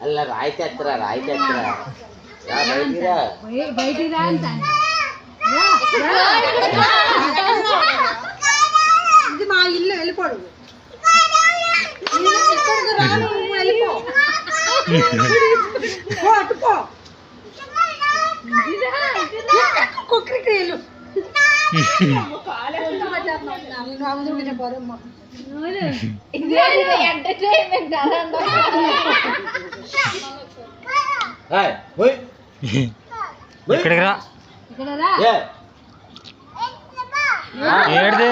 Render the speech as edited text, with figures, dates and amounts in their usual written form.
అలా రాయితేత్తరా బయటికి రా ఇది మా ఇల్లు వెళ్ళిపోడు అటుపో కుక్కరిక్రియలు ఇక్కడికి రా ఏడిది